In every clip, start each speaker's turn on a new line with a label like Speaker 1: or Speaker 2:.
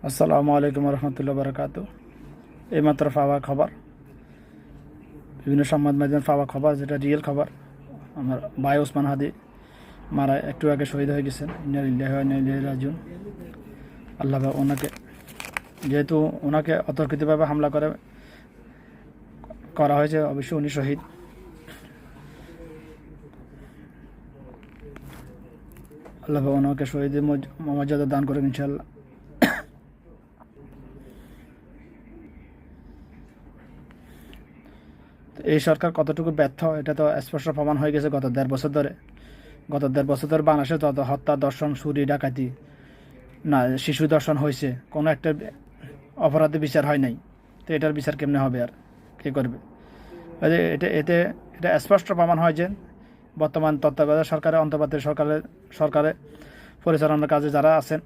Speaker 1: আসসালামু আলাইকুম রহমতুল্লাহ বারকাত। এইমাত্র পাওয়া খবর, বিভিন্ন সংবাদ মাধ্যমে পাওয়া খবর, যেটা রিয়েল খবর। আমার ভাই ওসমান হাদি মারা একটু আগে শহীদ হয়ে গেছেন। ইন্না লিল্লাহি ওয়া ইন্না ইলাইহি রাজিউন। আল্লাহ ওনাকে, যেহেতু ওনাকে অতর্কিতভাবে হামলা করা হয়েছে, অবশ্যই উনি শহীদ। আল্লাহ ওনাকে শহীদের মর্যাদা দান করেন ইনশাআল্লাহ। এই সরকার কতটুকু ব্যর্থ, এটা তো স্পষ্ট প্রমাণ হয়ে গেছে গত দেড় বছর ধরে। বাংলাদেশে তত হত্যা, দর্শন, চুরি, ডাকাতি, না শিশু দর্শন হয়েছে, কোনো একটা অপরাধে বিচার হয় নাই। তো এটার বিচার কেমনে হবে, আর কে করবে? এটা স্পষ্ট প্রমাণ হয় যে বর্তমান তত্ত্বাবধায়ক সরকারের, অন্তর্বর্তী সরকারের পরিচালনার কাজে যারা আছেন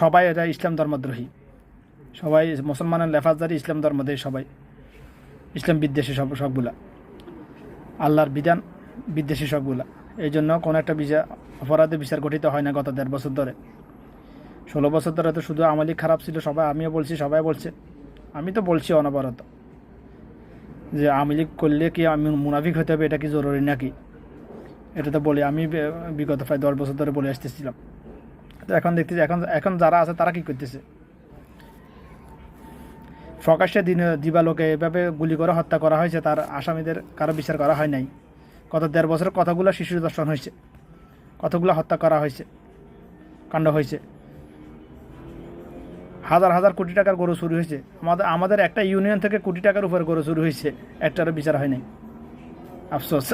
Speaker 1: সবাই এটা ইসলাম ধর্মদ্রোহী। সবাই মুসলমানের লেফাজদারি, ইসলাম ধর্মদ্রোহী, সবাই ইসলাম বিদ্বেষী, সবগুলা আল্লাহর বিধান বিদ্বেষী সবগুলা। এই জন্য কোনো একটা অপরাধে বিচার গঠিত হয় না গত দেড় বছর ধরে। 16 বছর ধরে তো শুধু আমলি খারাপ ছিল, সবাই, আমিও বলছি, সবাই বলছে, আমি তো বলছি অনবরত যে আমলি করলে কি আমি মুনাফিক হতে হবে, এটা কি জরুরি নাকি? এটা তো বলি, আমি বিগত প্রায় 10 বছর ধরে বলে আসতেছিলাম। তো এখন দেখতেছি, এখন যারা আছে তারা কি করতেছে? প্রকাশ্যে দিবালোকে এভাবে গুলি করে হত্যা করা হয়েছে, তার আসামিদের কারো বিচার করা হয় নাই। গত দেড় বছরে কতগুলো শিশু দর্শন হয়েছে, কতগুলো হত্যা করা হয়েছে, কাণ্ড হয়েছে। হাজার হাজার কোটি টাকার গরু চুরি হয়েছে। আমাদের একটা ইউনিয়ন থেকে কোটি টাকার উপরে গরু চুরি হয়েছে, একটারও বিচার হয় নাই। আফসোস।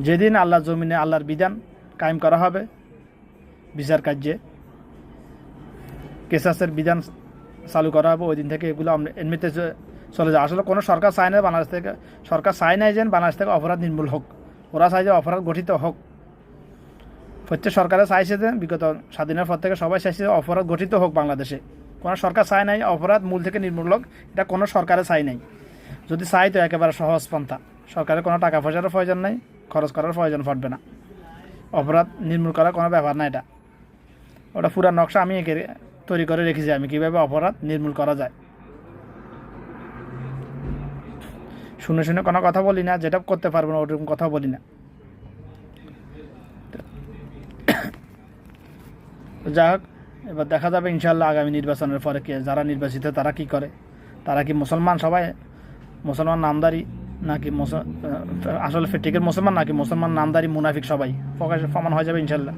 Speaker 1: যেদিন আল্লাহর জমিনে আল্লাহর বিধান কায়েম করা হবে, বিচার কার্যে কেসাসের বিধান চালু করা হবে, ওই দিন থেকে এগুলো এমনিতে চলে যায়। আসলে কোনো সরকার চায় না বাংলাদেশ থেকে, সরকার চায় নাই যে বাংলাদেশ থেকে অপরাধ নির্মূল হোক, ওরা চায় যে অপরাধ গঠিত হোক। প্রত্যেক সরকারে চাইছে যে, বিগত স্বাধীনের পর থেকে সবাই চাইছে অপরাধ গঠিত হোক বাংলাদেশে। কোনো সরকার চায় নাই অপরাধ মূল থেকে নির্মূল হোক, এটা কোনো সরকারে চাই নাই। যদি চাই তো একেবারে সহজ পন্থা, সরকারের কোনো টাকা পয়সারও প্রয়োজন নাই, খরচ করার প্রয়োজন পড়বে না, অপরাধ নির্মূল করার কোনো ব্যাপার না। এটা ওটা পুরা নকশা আমি তৈরি করে রেখেছি, আমি কীভাবে অপরাধ নির্মূল করা যায়। শুনে শুনে কোনো কথা বলি না, যেটা করতে পারবো না ওরকম কথা বলি না। যাই হোক, এবার দেখা যাবে ইনশাল্লাহ আগামী নির্বাচনের পরে যারা নির্বাচিত তারা কি করে। তারা কি মুসলমান, সবাই মুসলমান নামদারি, নাকি আসলে ফেটিকের মুসলমান, নাকি মুসলমান নামদারি মুনাফিক, সবাই প্রকাশ প্রমাণ হয়ে যাবে ইনশাল্লাহ।